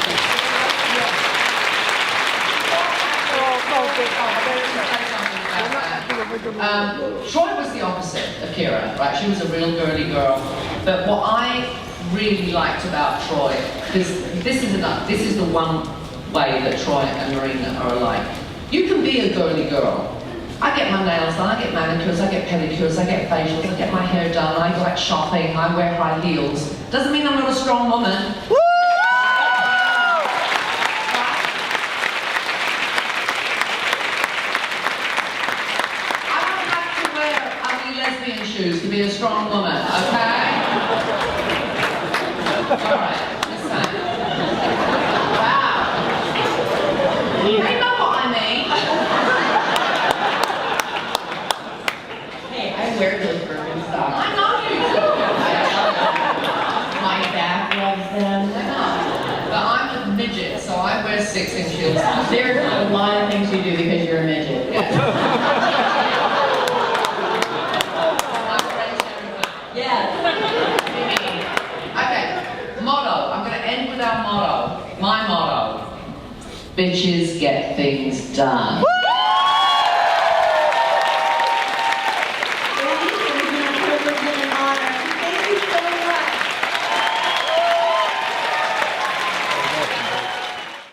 Troy was the opposite of Kira, right? She was a real girly girl. But what I really liked about Troy, because this is the one way that Troy and Marina are alike. You can be a girly girl. I get my nails done, I get manicures, I get pedicures, I get facials, I get my hair done, I go out shopping, I wear high heels. Doesn't mean I'm not a strong woman. Lesbian shoes to be a strong woman, okay? Alright, listen. Wow. You know what I mean? Hey, I wear those Birkenstocks. I know you do. My back loves them. But I'm a midget, so I wear 6-inch heels. There's a lot of things you do because you're a midget. Okay, motto. I'm going to end with our motto. My motto. Bitches get things done.